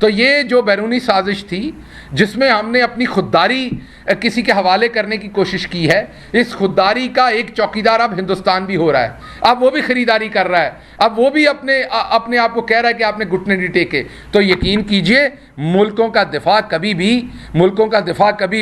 तो ये जो बैरूनी साजिश थी जिसमें हमने अपनी खुददारी किसी के हवाले करने की कोशिश की है, इस खुददारी का एक चौकीदार अब हिंदुस्तान भी हो रहा है। अब वो भी ख़रीदारी कर रहा है, अब वो भी अपने आप को कह रहा है कि आपने घुटने नहीं टेके। तो यकीन कीजिए मुल्कों का दिफा कभी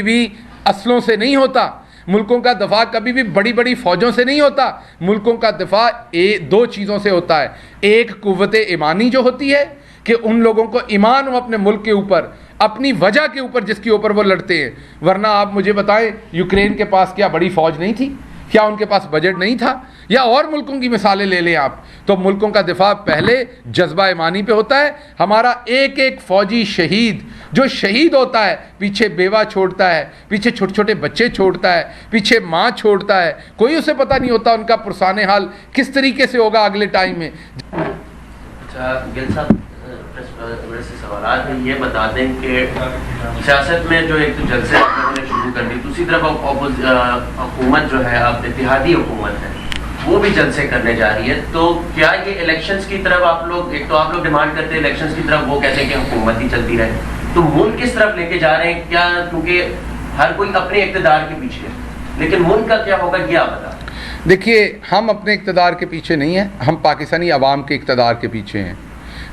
भी असलों से नहीं होता, मुल्कों का दफा कभी भी बड़ी बड़ी फ़ौजों से नहीं होता। मुल्कों का दफा दो चीज़ों से होता है। एक कुव्वत ईमानी जो होती है कि उन लोगों को ईमान हो अपने मुल्क के ऊपर, अपनी वजह के ऊपर जिसके ऊपर वो लड़ते हैं। वरना आप मुझे बताएं, यूक्रेन के पास क्या बड़ी फ़ौज नहीं थी? क्या उनके पास बजट नहीं था? या और मुल्कों की मिसालें ले लें आप। तो मुल्कों का दिफा पहले जज्बा ईमानी पे होता है। हमारा एक एक फ़ौजी शहीद जो शहीद होता है, पीछे बेवा छोड़ता है, पीछे छोटे छोटे बच्चे छोड़ता है, पीछे माँ छोड़ता है, कोई उसे पता नहीं होता उनका पुरसाने हाल किस तरीके से होगा अगले टाइम में। अच्छा गिल साहब, बड़े से सवाल है, ये बता दें कि सियासत में जो एक तो जलसे आप लोगों ने शुरू कर दी, दूसरी तरफ हुकूमत जो है, अब इत्तेहादी हुकूमत है, वो भी जलसे करने जा रही है। तो क्या ये इलेक्शंस की तरफ आप लोग, एक तो आप लोग डिमांड करते हैं इलेक्शंस की तरफ, वो कहते हैं कि हुकूमत ही चलती रहे, तो मुल्क किस तरफ लेके जा रहे हैं? क्या क्योंकि हर कोई अपने इक़्तिदार के पीछे है, लेकिन मुल्क का क्या होगा ये आप बता। देखिए, हम अपने इक़्तिदार के पीछे नहीं हैं, हम पाकिस्तानी अवाम के इक़्तिदार के पीछे हैं।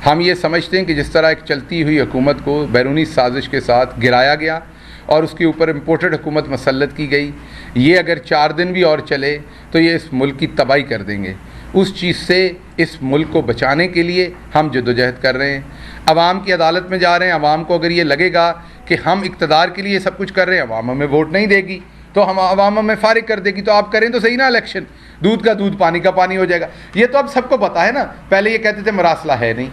हम ये समझते हैं कि जिस तरह एक चलती हुई हुकूमत को बैरूनी साजिश के साथ गिराया गया और उसके ऊपर इम्पोर्टेड हुकूमत मसल्लत की गई, ये अगर 4 दिन भी और चले तो ये इस मुल्क की तबाही कर देंगे। उस चीज़ से इस मुल्क को बचाने के लिए हम जद्दोजहद कर रहे हैं, अवाम की अदालत में जा रहे हैं। अवाम को अगर ये लगेगा कि हम इक़्तिदार के लिए सब कुछ कर रहे हैं, अवाम हमें वोट नहीं देगी तो हम अवाम हमें फारिग कर देगी, तो आप करें तो सही ना इलेक्शन, दूध का दूध पानी का पानी हो जाएगा। ये तो अब सबको पता है ना। पहले ये कहते थे मरासला है नहीं,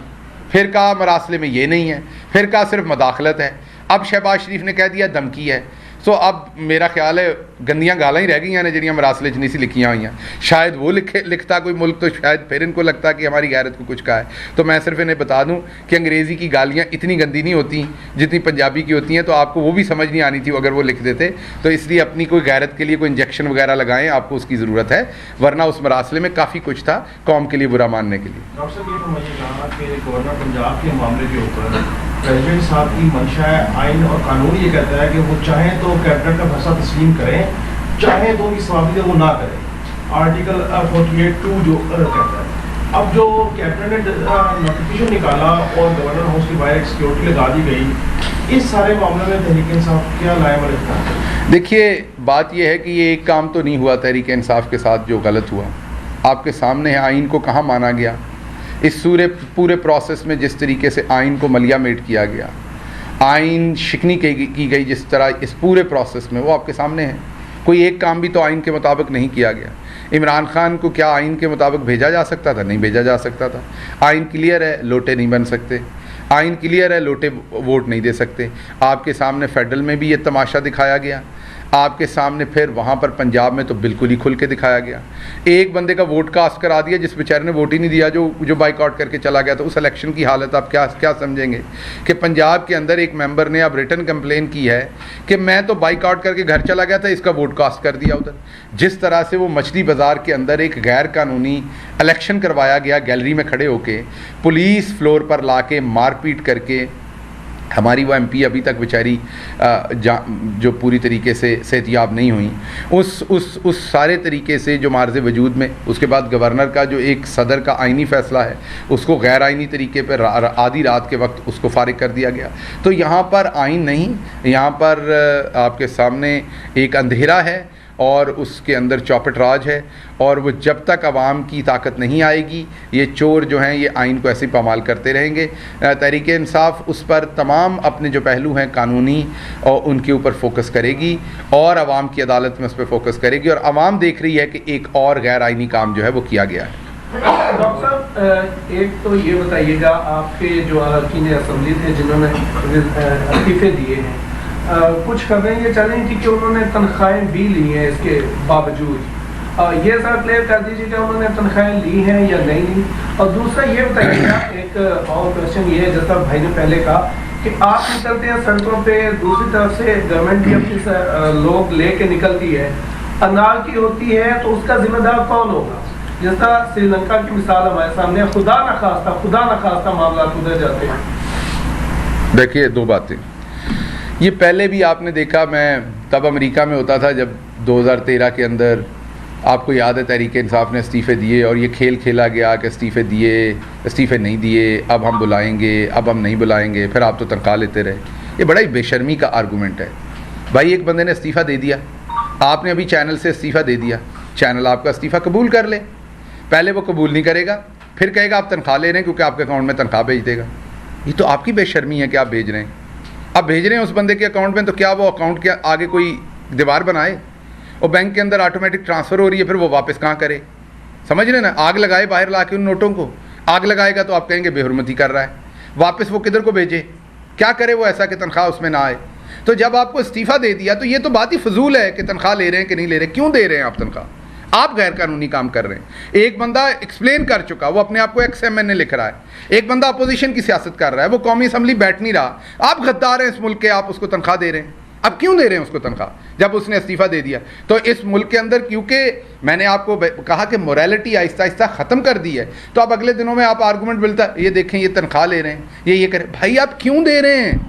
फिर कहा मरासले में ये नहीं है, फिर कहा सिर्फ मदाखलत है, अब शहबाज शरीफ ने कह दिया धमकी है। सो अब मेरा ख्याल है गंदियाँ गालां ही रह गई ने जड़ियाँ मरासले च नहीं सी लिखियाँ हुई। शायद वो लिखता कोई मुल्क तो शायद फिर इनको लगता कि हमारी गैरत को कुछ कहा है। तो मैं सिर्फ इन्हें बता दूं कि अंग्रेज़ी की गालियाँ इतनी गंदी नहीं होती जितनी पंजाबी की होती हैं, तो आपको वो भी समझ नहीं आनी थी अगर वो लिख देते। तो इसलिए अपनी कोई गैरत के लिए कोई इंजेक्शन वगैरह लगाएं, आपको उसकी ज़रूरत है, वरना उस मरासले में काफ़ी कुछ था कौम के लिए बुरा मानने के लिए। डॉक्टर साहब, ये समझिएगा कि गवर्नर पंजाब के मामले के ऊपर प्रेसिडेंट साहब की मंशा है, आइन और कानून ये कहता है कि वो चाहें तो कैबिनेट का फैसला तस्लीम करें, चाहे तो इस वाक़े वो ना करें। आर्टिकल 48(2) जो कहता है। अब जो कैबिनेट ने नोटिफिकेशन निकाला और गवर्नर हाउस की बाहर एक सिक्योरिटी लगा दी गई, इस सारे मामले में तहरीक इंसाफ क्या लाएमल इख्तियार? देखिए, बात यह है कि ये एक काम तो नहीं हुआ तहरीक इंसाफ के साथ जो गलत हुआ, आपके सामने है। आइन को कहाँ माना गया? इस पूरे प्रोसेस में जिस तरीके से आइन को मलिया मेट किया गया, आइन शिकनी की गई जिस तरह इस पूरे प्रोसेस में, वो आपके सामने है। कोई एक काम भी तो आइन के मुताबिक नहीं किया गया। इमरान खान को क्या आइन के मुताबिक भेजा जा सकता था? नहीं भेजा जा सकता था। आइन क्लियर है, लोटे नहीं बन सकते। आइन क्लियर है, लोटे वोट नहीं दे सकते। आपके सामने फेडरल में भी ये तमाशा दिखाया गया, आपके सामने फिर वहाँ पर पंजाब में तो बिल्कुल ही खुल के दिखाया गया। एक बंदे का वोट कास्ट करा दिया जिस बेचारे ने वोट ही नहीं दिया, जो बाइकआउट करके चला गया। तो उस इलेक्शन की हालत आप क्या समझेंगे कि पंजाब के अंदर एक मेंबर ने अब रिटन कंप्लेन की है कि मैं तो बाइकआउट करके घर चला गया था, इसका वोट कास्ट कर दिया उधर। जिस तरह से वो मछली बाज़ार के अंदर एक गैर कानूनी इलेक्शन करवाया गया, गैलरी में खड़े होके, पुलिस फ्लोर पर ला के मारपीट करके, हमारी वो एमपी अभी तक बेचारी जो पूरी तरीके से सेहतियाब नहीं हुई, उस सारे तरीके से जो मार्ज़ वजूद में, उसके बाद गवर्नर का जो एक सदर का आइनी फ़ैसला है उसको गैर आइनी तरीके पर आधी रात के वक्त उसको फारिग कर दिया गया। तो यहाँ पर आइन नहीं, यहाँ पर आपके सामने एक अंधेरा है और उसके अंदर चौपट राज है। और वो जब तक आवाम की ताकत नहीं आएगी, ये चोर जो हैं ये आइन को ऐसे ही पामाल करते रहेंगे। तहरीक इंसाफ उस पर तमाम अपने जो पहलू हैं कानूनी और उनके ऊपर फोकस करेगी और आवाम की अदालत में उस पर फोकस करेगी। और आवाम देख रही है कि एक और गैर आइनी काम जो है वो किया गया है। डॉक्टर साहब, एक तो ये बताइएगा, आपके जो अरकान असम्बली थे जिन्होंने इस्तीफे दिए हैं, कुछ खबरें ये चल रही थी कि उन्होंने तनख्वाहें भी ली हैं, इसके बावजूद ये सर क्लियर कर दीजिए कि उन्होंने तनख्वाहें ली हैं या नहीं ली। और दूसरा ये बताइएगा, एक और क्वेश्चन ये है, जैसा भाई ने पहले कहा कि आप निकलते हैं सड़कों पे, दूसरी तरफ से गवर्नमेंट भी अपनी लोग लेके निकलती है, अनार की होती है, तो उसका जिम्मेदार कौन होगा? जैसा श्रीलंका की मिसाल हमारे सामने, खुदा न खास्ता मामला उधर जाते हैं। देखिए, दो बातें। ये पहले भी आपने देखा, मैं तब अमेरिका में होता था जब 2013 के अंदर, आपको याद है, तहरीक इंसाफ ने इस्तीफ़े दिए और ये खेल खेला गया कि इस्तीफ़े दिए, इस्तीफ़े नहीं दिए, अब हम बुलाएंगे, अब हम नहीं बुलाएंगे, फिर आप तो तनख्वाह लेते रहे। ये बड़ा ही बेशर्मी का आर्गूमेंट है। भाई, एक बंदे ने इस्तीफ़ा दे दिया, आपने अभी चैनल से इस्तीफ़ा दे दिया, चैनल आपका इस्तीफ़ा कबूल कर ले। पहले वो कबूल नहीं करेगा, फिर कहेगा आप तनख्वाह ले रहे हैं क्योंकि आपके अकाउंट में तनख्वाह भेज देगा। ये तो आपकी बेशर्मी है कि आप भेज रहे हैं। अब भेज रहे हैं उस बंदे के अकाउंट में, तो क्या वो अकाउंट के आगे कोई दीवार बनाए? और बैंक के अंदर ऑटोमेटिक ट्रांसफ़र हो रही है, फिर वो वापस कहाँ करे? समझ रहे ना? आग लगाए बाहर ला के उन नोटों को, आग लगाएगा तो आप कहेंगे बेहुरमती कर रहा है, वापस वो किधर को भेजे? क्या करे वो ऐसा कि तनख्वाह उसमें ना आए? तो जब आपको इस्तीफ़ा दे दिया तो ये तो बात ही फजूल है कि तनख्वाह ले रहे हैं कि नहीं ले रहे। क्यों दे रहे हैं आप तनख्वाह? आप गैर कानूनी काम कर रहे हैं। एक बंदा एक्सप्लेन कर चुका, वो अपने आप को XMNA लिख रहा है। एक बंदा अपोजिशन की सियासत कर रहा है, वो कौमी असम्बली बैठ नहीं रहा। आप गद्दार हैं इस मुल्क के, आप उसको तनख्वाह दे रहे हैं। अब क्यों दे रहे हैं उसको तनख्वाह जब उसने इस्तीफ़ा दे दिया? तो इस मुल्क के अंदर, क्योंकि मैंने आपको कहा कि मोरालिटी आहिस्ता आहिस्ता ख़त्म कर दी है, तो अब अगले दिनों में आप आर्गूमेंट मिलता है, ये देखें ये तनख्वाह ले रहे हैं, ये करें। भाई, आप क्यों दे रहे हैं?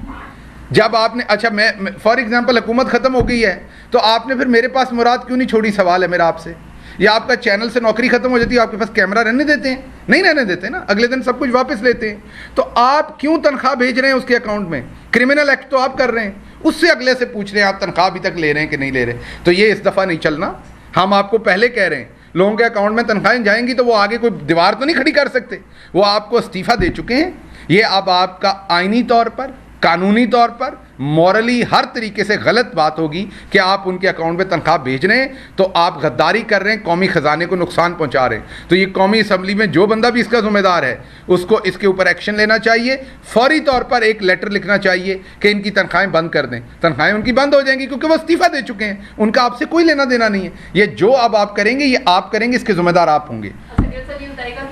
जब आपने, अच्छा मैं फॉर एग्जांपल हुकूमत ख़त्म हो गई है तो आपने फिर मेरे पास मुराद क्यों नहीं छोड़ी? सवाल है मेरा आपसे। या आपका चैनल से नौकरी ख़त्म हो जाती है, आपके पास कैमरा रहने देते हैं? नहीं रहने देते ना, अगले दिन सब कुछ वापस लेते हैं। तो आप क्यों तनख्वाह भेज रहे हैं उसके अकाउंट में? क्रिमिनल एक्ट तो आप कर रहे हैं, उससे अगले से पूछ रहे हैं आप तनख्वाह अभी तक ले रहे हैं कि नहीं ले रहे। तो ये इस दफ़ा नहीं चलना। हम आपको पहले कह रहे हैं, लोगों के अकाउंट में तनख्वाहें जाएंगी तो वो आगे कोई दीवार तो नहीं खड़ी कर सकते। वो आपको इस्तीफ़ा दे चुके हैं। ये अब आपका आइनी तौर पर, कानूनी तौर पर, मॉरली हर तरीके से गलत बात होगी कि आप उनके अकाउंट में तनख्वाह भेज रहे हैं, तो आप गद्दारी कर रहे हैं, कौमी ख़जाने को नुकसान पहुंचा रहे हैं। तो ये कौमी असम्बली में जो बंदा भी इसका ज़िम्मेदार है उसको इसके ऊपर एक्शन लेना चाहिए। फौरी तौर पर एक लेटर लिखना चाहिए कि इनकी तनख्वाहें बंद कर दें। तनख्वाहें उनकी बंद हो जाएंगी क्योंकि वो इस्तीफ़ा दे चुके हैं, उनका आपसे कोई लेना देना नहीं है। ये जो अब आप करेंगे ये आप करेंगे, इसके ज़िम्मेदार आप होंगे।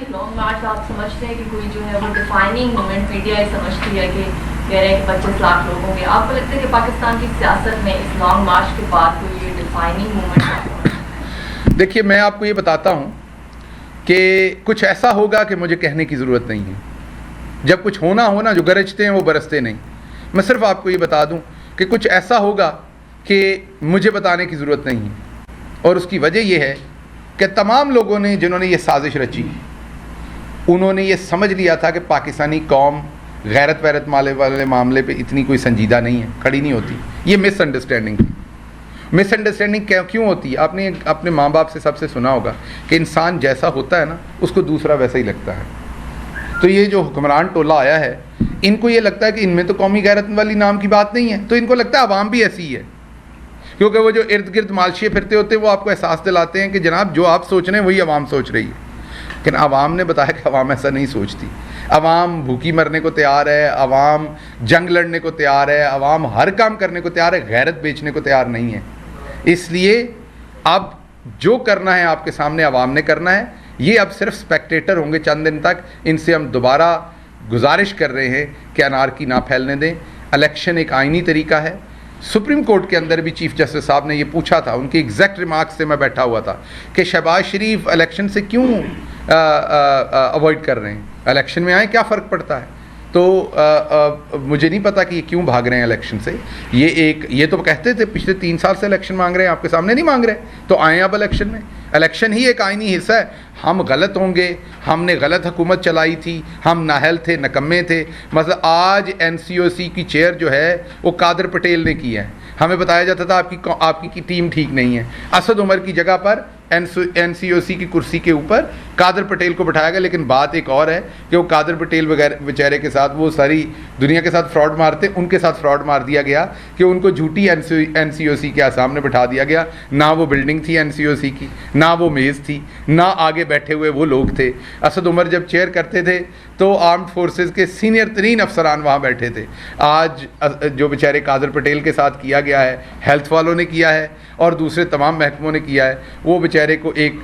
लॉन्ग मार्च आप समझते हैं कि कोई जो है वो डिफाइनिंग मोमेंट मीडिया समझती है कि कह रहे हैं कि 25 लाख लोग होंगे। आपको लगता है कि पाकिस्तान की सियासत में इस लॉन्ग मार्च के बाद कोई ये डिफाइनिंग मोमेंट? देखिए, मैं आपको ये बताता हूँ कि कुछ ऐसा होगा कि मुझे कहने की ज़रूरत नहीं है। जब कुछ होना जो गरजते हैं वो बरसते नहीं। मैं सिर्फ आपको ये बता दूँ कि कुछ ऐसा होगा कि मुझे बताने की ज़रूरत नहीं है। और उसकी वजह यह है कि तमाम लोगों ने, जिन्होंने ये साजिश रची, उन्होंने ये समझ लिया था कि पाकिस्तानी कौम गैरत वैरत वाले मामले पे इतनी कोई संजीदा नहीं है, खड़ी नहीं होती। ये मिसअंडरस्टैंडिंग थी। मिसअंडरस्टैंडिंग क्यों होती है? आपने अपने माँ बाप से सबसे सुना होगा कि इंसान जैसा होता है ना, उसको दूसरा वैसा ही लगता है। तो ये जो हुक्मरान टोला आया है, इनको ये लगता है कि इनमें तो कौमी गैरत वाली नाम की बात नहीं है, तो इनको लगता है अवाम भी ऐसी ही है। क्योंकि वो जो इर्द गिर्द मालशिए फिरते होते हैं, वो आपको एहसास दिलाते हैं कि जनाब जो आप सोच रहे हैं वही अवाम सोच रही है। लेकिन अवाम ने बताया कि अवाम ऐसा नहीं सोचती। अवाम भूखी मरने को तैयार है, अवाम जंग लड़ने को तैयार है, अवाम हर काम करने को तैयार है, गैरत बेचने को तैयार नहीं है। इसलिए अब जो करना है आपके सामने अवाम ने करना है। ये अब सिर्फ स्पेक्टेटर होंगे चंद दिन तक। इनसे हम दोबारा गुजारिश कर रहे हैं कि अनारकी ना फैलने दें। इलेक्शन एक आइनी तरीका है। सुप्रीम कोर्ट के अंदर भी चीफ जस्टिस साहब ने ये पूछा था, उनके एग्जैक्ट रिमार्क्स से मैं बैठा हुआ था कि शहबाज शरीफ इलेक्शन से क्यों अवॉइड कर रहे हैं, इलेक्शन में आए क्या फ़र्क पड़ता है। तो मुझे नहीं पता कि ये क्यों भाग रहे हैं इलेक्शन से। ये तो कहते थे पिछले 3 साल से इलेक्शन मांग रहे हैं, आपके सामने नहीं मांग रहे, तो आए अब इलेक्शन में। इलेक्शन ही एक आइनी हिस्सा है। हम गलत होंगे, हमने गलत हुकूमत चलाई थी, हम नाहल थे, नकम्मे थे। मतलब आज NCOC की चेयर जो है वो कादर पटेल ने की है। हमें बताया जाता था आपकी टीम ठीक नहीं है। असद उमर की जगह पर NCOC की कुर्सी के ऊपर कादर पटेल को बिठाया गया। लेकिन बात एक और है कि वो कादर पटेल वगैरह बेचारे के साथ, वो सारी दुनिया के साथ फ्रॉड मारते, उनके साथ फ्रॉड मार दिया गया कि उनको झूठी NCOC के सामने बिठा दिया गया। ना वो बिल्डिंग थी NCOC की, ना वो मेज़ थी, ना आगे बैठे हुए वो लोग थे। असद उमर जब चेयर करते थे तो आर्म्ड फोर्सेस के सीनियर तरीन अफसरान वहाँ बैठे थे। आज जो बेचारे कादर पटेल के साथ किया गया है, हेल्थ वालों ने किया है और दूसरे तमाम महकमों ने किया है। वो बेचारे को एक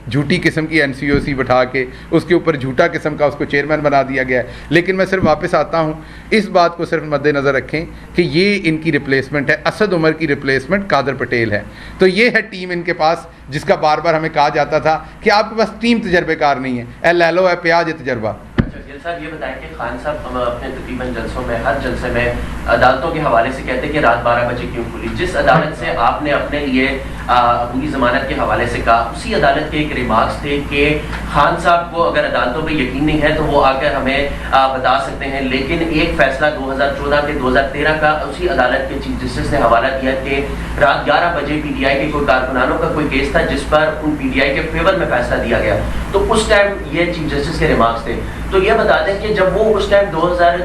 झूठी किस्म की NCOC बिठा के उसके ऊपर झूठा किस्म का उसको चेयरमैन बना दिया गया है। लेकिन मैं सिर्फ वापस आता हूँ, इस बात को सिर्फ मद्देनज़र रखें कि ये इनकी रिप्लेसमेंट है, असद उमर की रिप्लेसमेंट कादर पटेल है। तो ये है टीम इनके पास, जिसका बार बार हमें कहा जाता था कि आपके पास टीम तजर्बेकार नहीं है। ए ले लो ए प्याज तजर्बा। अच्छा, साहब ये बताएं कि खान साहब अपने तकरीबन जलसों में, हर जलसे में अदालतों के हवाले से कहते हैं कि रात 12 बजे क्यों खुली। जिस अदालत से आपने अपने लिए पूरी जमानत के हवाले से कहा, उसी अदालत के एक रिमार्क्स थे कि खान साहब को अगर अदालतों पे यकीन नहीं है तो वो आकर हमें बता सकते हैं, लेकिन एक फैसला 2014 के 2013 का उसी अदालत के चीफ जस्टिस ने हवाला दिया कि रात 11 बजे पीटीआई के कोई कारकुनानों का कोई केस था जिस पर उन पीटीआई के फेवर में फैसला दिया गया। तो उस टाइम ये चीफ जस्टिस के रिमार्क्स थे। तो ये बता दें कि जब वो उस टाइम 2000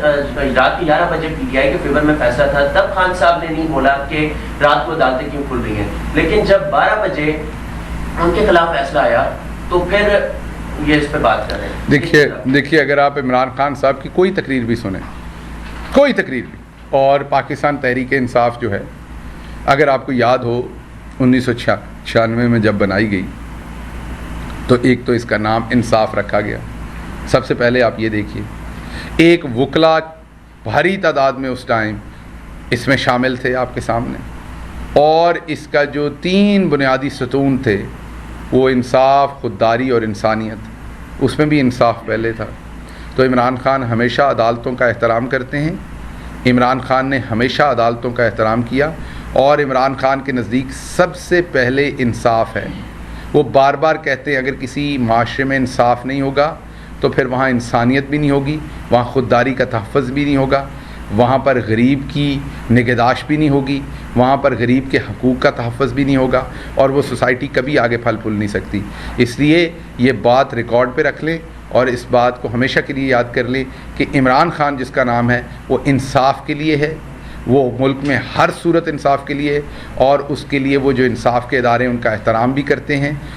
रात के 11 बजे पीटीआई के फेवर में फैसला था, तब खान साहब ने नहीं बोला कि रात को अदालतें क्यों खुल रही हैं, लेकिन जब 12 बजे उनके खिलाफ फैसला आया तो फिर ये इस पे बात कर रहे हैं। देखिए अगर आप इमरान खान साहब की कोई तकरीर भी सुने, कोई तकरीर भी, और पाकिस्तान तहरीक इंसाफ जो है, अगर आपको याद हो 1996 में जब बनाई गई तो एक तो इसका नाम इंसाफ रखा गया। सबसे पहले आप ये देखिए, एक वकला भारी तादाद में उस टाइम इसमें शामिल थे आपके सामने, और इसका जो 3 बुनियादी सतून थे वो इंसाफ, खुददारी और इंसानियत, उसमें भी इंसाफ पहले था। तो इमरान खान हमेशा अदालतों का एहतराम करते हैं, इमरान खान ने हमेशा अदालतों का एहतराम किया, और इमरान खान के नज़दीक सबसे पहले इंसाफ है। वो बार बार कहते हैं अगर किसी माशरे में इंसाफ नहीं होगा तो फिर वहाँ इंसानियत भी नहीं होगी, वहाँ खुददारी का तहफ़्फ़ुज़ भी नहीं होगा, वहाँ पर गरीब की निगहदाश्त भी नहीं होगी, वहाँ पर गरीब के हकूक़ का तहफ़्फ़ुज़ भी नहीं होगा, और वो सोसाइटी कभी आगे फल फूल नहीं सकती। इसलिए ये बात रिकॉर्ड पे रख लें और इस बात को हमेशा के लिए याद कर लें कि इमरान खान जिसका नाम है वो इंसाफ के लिए है, वो मुल्क में हर सूरत इंसाफ के लिए है, और उसके लिए वो जो इंसाफ के इदारे हैं उनका एहतराम भी करते हैं।